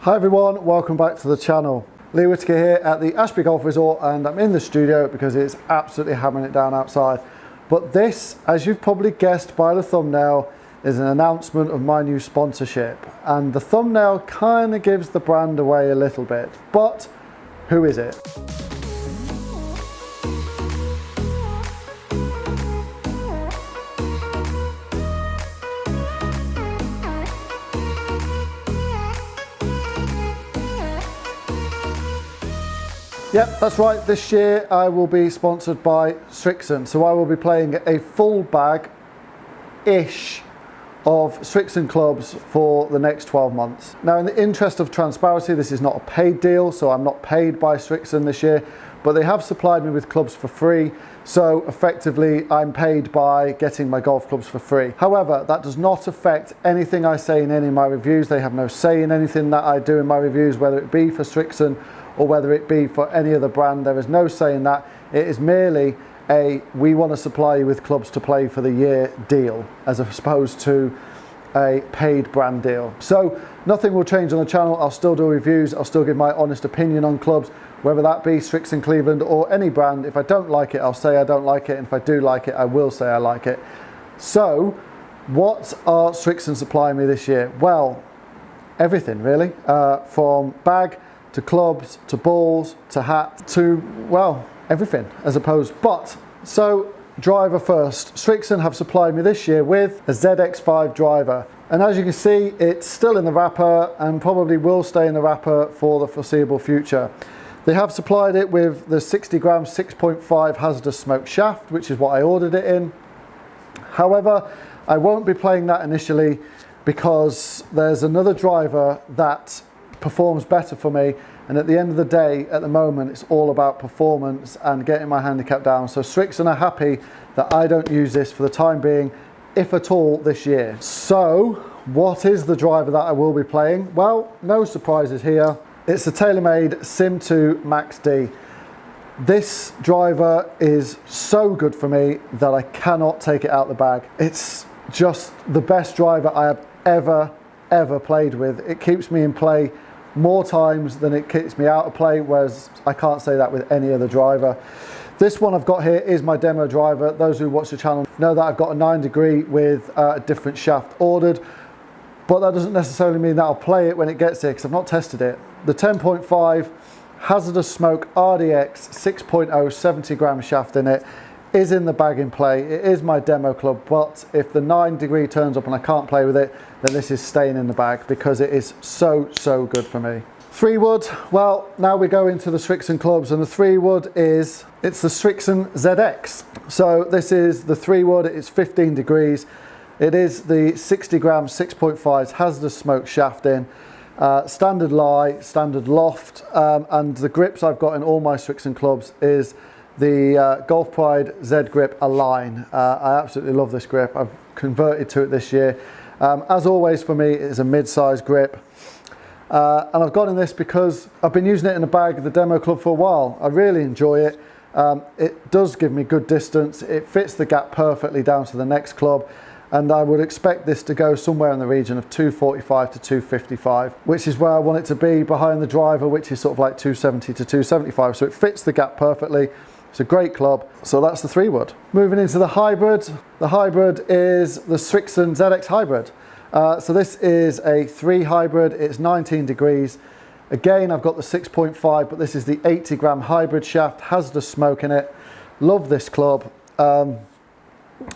Hi everyone, welcome back to the channel. Lee Whittaker here at the Ashby Golf Resort, and I'm in the studio because it's absolutely hammering it down outside. But this, as you've probably guessed by the thumbnail, is an announcement of my new sponsorship. And the thumbnail kind of gives the brand away a little bit. But who is it? Yep, that's right. This year I will be sponsored by Srixon. So I will be playing a full bag-ish of Srixon clubs for the next 12 months. Now, in the interest of transparency, this is not a paid deal, so I'm not paid by Srixon this year, but they have supplied me with clubs for free. So effectively, I'm paid by getting my golf clubs for free. However, that does not affect anything I say in any of my reviews. They have no say in anything that I do in my reviews, whether it be for Srixon or whether it be for any other brand. There is no say in that. It is merely a we want to supply you with clubs to play for the year deal, as opposed to a paid brand deal. So nothing will change on the channel. I'll still do reviews. I'll still give my honest opinion on clubs, whether that be Srixon, Cleveland, or any brand. If I don't like it, I'll say I don't like it. And if I do like it, I will say I like it. So what are Srixon supplying me this year? Well, everything really, from bag to clubs, to balls, to hat, to, well, everything as opposed. But, so driver first. Srixon have supplied me this year with a ZX5 driver. And as you can see, it's still in the wrapper and probably will stay in the wrapper for the foreseeable future. They have supplied it with the 60 gram 6.5 hazardous smoke shaft, which is what I ordered it in. However, I won't be playing that initially because there's another driver that performs better for me, and at the end of the day, at the moment, it's all about performance and getting my handicap down. So Srixon are happy that I don't use this for the time being, if at all, this year. So what is the driver that I will be playing? Well, no surprises here. It's the TaylorMade Sim 2 Max D. This driver is so good for me that I cannot take it out the bag. It's just the best driver I have ever played with. It keeps me in play more times than it keeps me out of play, whereas I can't say that with any other driver. This one I've got here is my demo driver. Those who watch the channel know that I've got a 9 degree with a different shaft ordered, but that doesn't necessarily mean that I'll play it when it gets here because I've not tested it. The 10.5 hazardous smoke RDX 6.0 70 gram shaft in it is in the bag in play. It is my demo club, but if the 9 degree turns up and I can't play with it, then this is staying in the bag because it is so good for me. 3 wood, well, now we go into the Srixon clubs, and the 3 wood it's the Srixon ZX. So this is the 3 wood, it's 15 degrees. It is the 60 gram 6.5 hazardous smoke shaft in, standard lie, standard loft, and the grips I've got in all my Srixon clubs is the Golf Pride Z Grip Align. I absolutely love this grip. I've converted to it this year. As always for me, it's a mid-size grip. And I've gotten this because I've been using it in the bag of the demo club for a while. I really enjoy it. It does give me good distance. It fits the gap perfectly down to the next club. And I would expect this to go somewhere in the region of 245 to 255, which is where I want it to be behind the driver, which is sort of like 270 to 275. So it fits the gap perfectly. It's a great club. So that's the 3 wood. Moving into the hybrid. The hybrid is the Srixon ZX Hybrid. So this is a 3 hybrid. It's 19 degrees. Again, I've got the 6.5, but this is the 80 gram hybrid shaft, hazardous smoke in it. Love this club.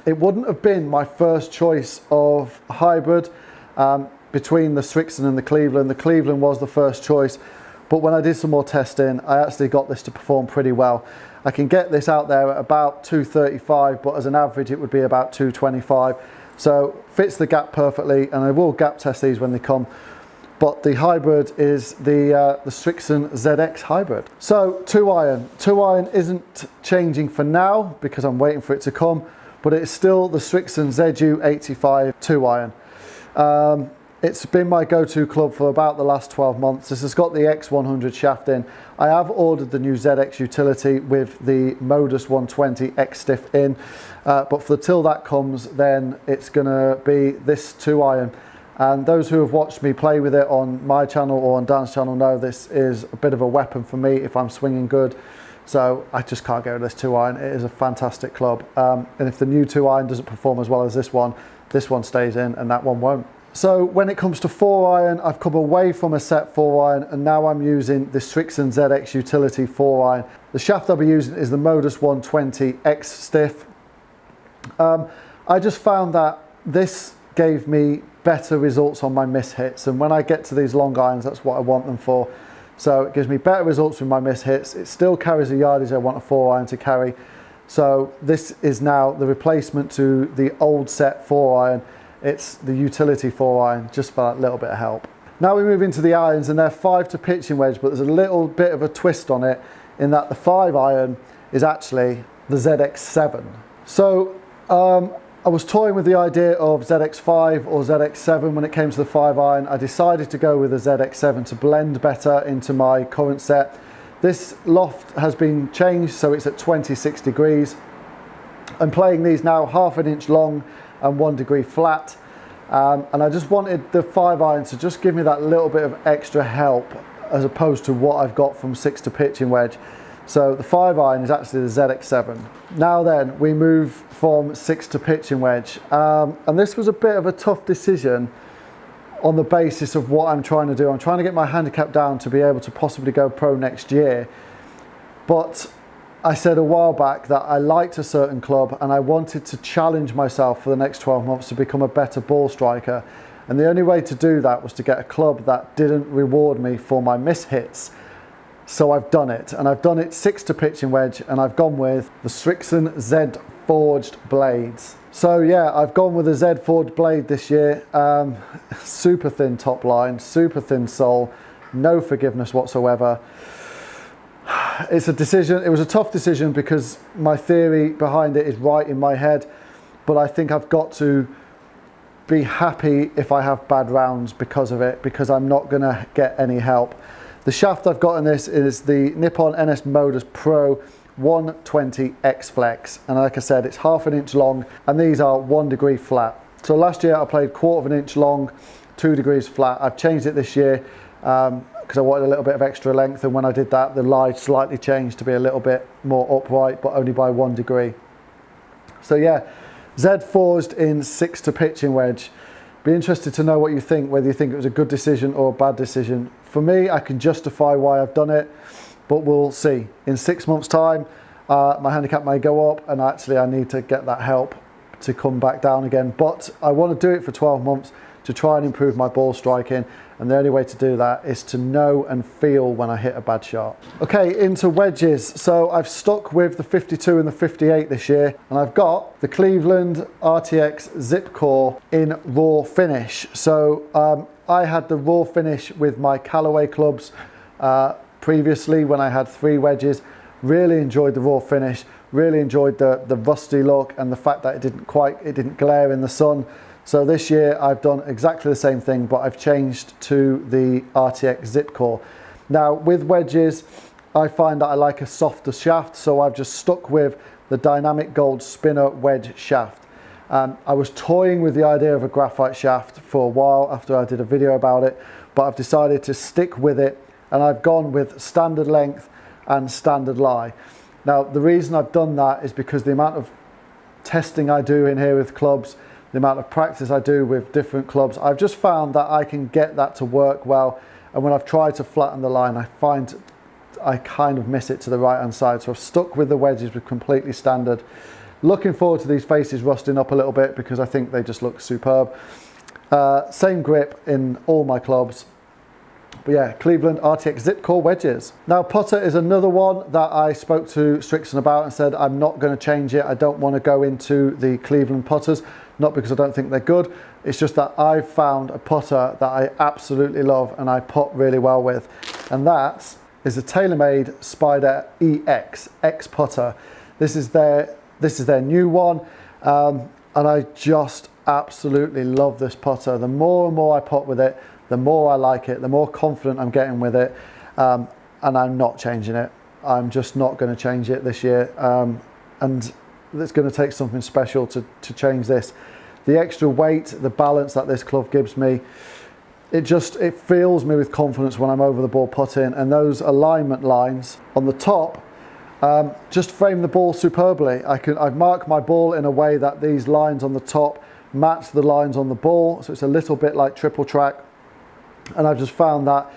It wouldn't have been my first choice of hybrid between the Srixon and the Cleveland. The Cleveland was the first choice, but when I did some more testing, I actually got this to perform pretty well. I can get this out there at about 235, but as an average it would be about 225. So fits the gap perfectly, and I will gap test these when they come. But the hybrid is the Srixon ZX Hybrid. So 2 iron. 2 iron isn't changing for now because I'm waiting for it to come, but it's still the Srixon ZU85 2 iron. It's been my go-to club for about the last 12 months. This has got the X100 shaft in. I have ordered the new ZX utility with the Modus 120 X stiff in, but for till that comes, then it's gonna be this 2 iron. And those who have watched me play with it on my channel or on Dan's channel know this is a bit of a weapon for me if I'm swinging good. So I just can't get rid of this 2-iron. It is a fantastic club. And if the new 2-iron doesn't perform as well as this one stays in and that one won't. So when it comes to 4-iron, I've come away from a set 4-iron and now I'm using the Strixon ZX Utility 4-iron. The shaft I'll be using is the Modus 120 X Stiff. I just found that this gave me better results on my miss hits, and when I get to these long irons, that's what I want them for. So it gives me better results with my miss hits. It still carries the yardage I want a 4-iron to carry. So this is now the replacement to the old set 4-iron. It's the utility 4-iron, just for that little bit of help. Now we move into the irons, and they're 5 to pitching wedge, but there's a little bit of a twist on it in that the 5-iron is actually the ZX7. So I was toying with the idea of ZX5 or ZX7 when it came to the 5-iron. I decided to go with the ZX7 to blend better into my current set. This loft has been changed, so it's at 26 degrees. I'm playing these now 1/2 inch long and 1 degree flat. And I just wanted the 5-iron to just give me that little bit of extra help as opposed to what I've got from 6 to pitching wedge. So the 5-iron is actually the ZX7. Now then, we move from 6 to pitching wedge. And this was a bit of a tough decision on the basis of what I'm trying to do. I'm trying to get my handicap down to be able to possibly go pro next year. But I said a while back that I liked a certain club and I wanted to challenge myself for the next 12 months to become a better ball striker. And the only way to do that was to get a club that didn't reward me for my miss hits. So I've done it, and I've done it 6 to pitching wedge, and I've gone with the Strixon Z Forged blades. So yeah, I've gone with a Z Forged blade this year. Super thin top line, super thin sole, no forgiveness whatsoever. It's a decision, it was a tough decision because my theory behind it is right in my head, but I think I've got to be happy if I have bad rounds because of it, because I'm not gonna get any help. The shaft I've got in this is the Nippon NS Modus Pro 120 X Flex, and like I said, it's 1/2 inch long, and these are 1 degree flat. So last year I played 1/4 inch long, 2 degrees flat. I've changed it this year because I wanted a little bit of extra length, and when I did that, the lie slightly changed to be a little bit more upright, but only by 1 degree. So yeah, Z forged in 6 to pitching wedge. Be interested to know what you think, whether you think it was a good decision or a bad decision. For me, I can justify why I've done it, but we'll see. In 6 months' time, my handicap may go up, and actually I need to get that help to come back down again. But I want to do it for 12 months to try and improve my ball striking, and the only way to do that is to know and feel when I hit a bad shot. Okay, into wedges. So I've stuck with the 52 and the 58 this year, and I've got the Cleveland RTX Zip Core in raw finish. So I had the raw finish with my Callaway clubs previously when I had 3 wedges. Really enjoyed the raw finish, really enjoyed the rusty look and the fact that it didn't glare in the sun. So this year I've done exactly the same thing, but I've changed to the RTX Zip Core. Now with wedges, I find that I like a softer shaft, so I've just stuck with the Dynamic Gold Spinner wedge shaft. I was toying with the idea of a graphite shaft for a while after I did a video about it, but I've decided to stick with it, and I've gone with standard length and standard lie. Now the reason I've done that is because the amount of testing I do in here with clubs, the amount of practice I do with different clubs, I've just found that I can get that to work well, and when I've tried to flatten the line, I find I kind of miss it to the right hand side. So I've stuck with the wedges with completely standard. Looking forward to these faces rusting up a little bit because I think they just look superb. Same grip in all my clubs. But yeah, Cleveland RTX Zip Core wedges. Now putter is another one that I spoke to Strixon about and said I'm not going to change it. I don't want to go into the Cleveland putters, not because I don't think they're good. It's just that I've found a putter that I absolutely love and I putt really well with, and that is a TaylorMade Spider EX X putter. This is their new one, and I just absolutely love this putter. The more and more I putt with it, the more I like it, the more confident I'm getting with it, and I'm not changing it. I'm just not going to change it this year, and it's going to take something special to change this. the extra weight, the balance that this club gives me, it fills me with confidence when I'm over the ball putting, and those alignment lines on the top just frame the ball superbly. I've marked my ball in a way that these lines on the top match the lines on the ball, so it's a little bit like triple track. And I've just found that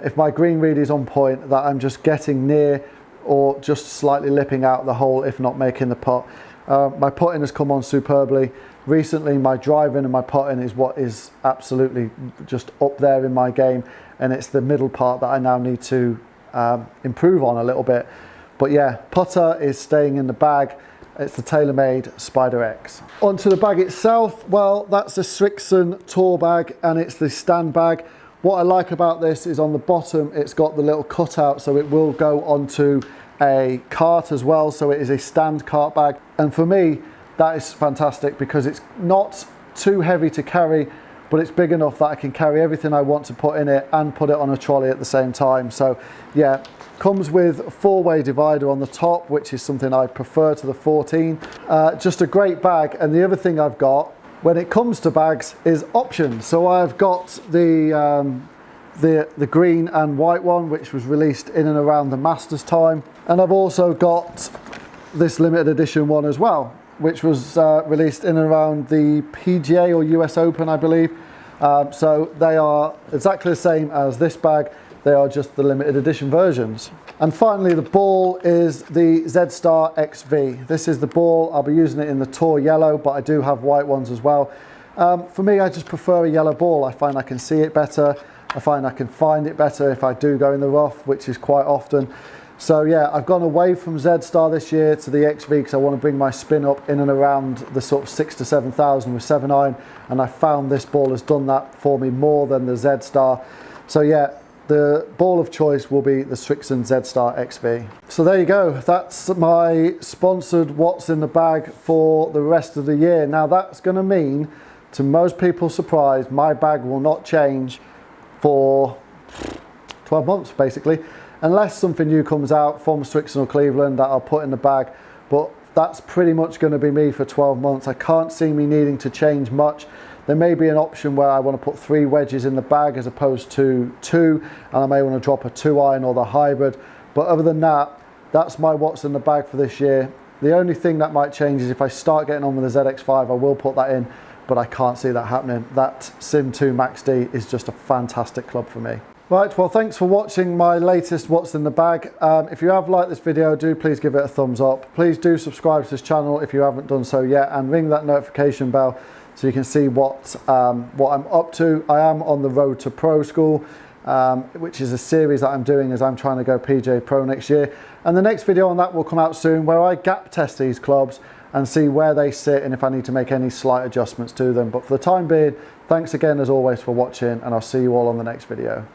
if my green read is on point, that I'm just getting near or just slightly lipping out the hole, if not making the putt. My putting has come on superbly. Recently, my driving and my putting is what is absolutely just up there in my game, and it's the middle part that I now need to improve on a little bit. But yeah, putter is staying in the bag. It's the TaylorMade Spider X. Onto the bag itself, well, that's a Srixon tour bag, and it's the stand bag. What I like about this is on the bottom, it's got the little cutout, so it will go onto a cart as well, so it is a stand cart bag. And for me, that is fantastic because it's not too heavy to carry, but it's big enough that I can carry everything I want to put in it and put it on a trolley at the same time. So yeah, comes with a 4-way divider on the top, which is something I prefer to the 14. Just a great bag. And the other thing I've got when it comes to bags is options. So I've got the green and white one, which was released in and around the Masters time. And I've also got this limited edition one as well, which was released in and around the PGA or US Open, I believe. So they are exactly the same as this bag. They are just the limited edition versions. And finally, the ball is the Z-Star XV. This is the ball. I'll be using it in the Tour yellow, but I do have white ones as well. For me, I just prefer a yellow ball. I find I can see it better. I find I can find it better if I do go in the rough, which is quite often. So yeah, I've gone away from Z-Star this year to the XV because I want to bring my spin up in and around the sort of 6,000 to 7,000 with 7-iron, and I found this ball has done that for me more than the Z-Star. So yeah, the ball of choice will be the Srixon Z-Star XV. So there you go, that's my sponsored what's in the bag for the rest of the year. Now that's going to mean, to most people's surprise, my bag will not change for 12 months basically, unless something new comes out from Srixon or Cleveland that I'll put in the bag. But that's pretty much going to be me for 12 months. I can't see me needing to change much. There may be an option where I want to put 3 wedges in the bag as opposed to 2, and I may want to drop a 2-iron or the hybrid. But other than that, that's my what's in the bag for this year. The only thing that might change is if I start getting on with the ZX5, I will put that in, but I can't see that happening. That Sim 2 Max D is just a fantastic club for me. Right, well, thanks for watching my latest what's in the bag. If you have liked this video, do please give it a thumbs up. Please do subscribe to this channel if you haven't done so yet, and ring that notification bell so you can see what I'm up to. I am on the road to pro school, which is a series that I'm doing as I'm trying to go PGA Pro next year. And the next video on that will come out soon, where I gap test these clubs and see where they sit and if I need to make any slight adjustments to them. But for the time being, thanks again as always for watching, and I'll see you all on the next video.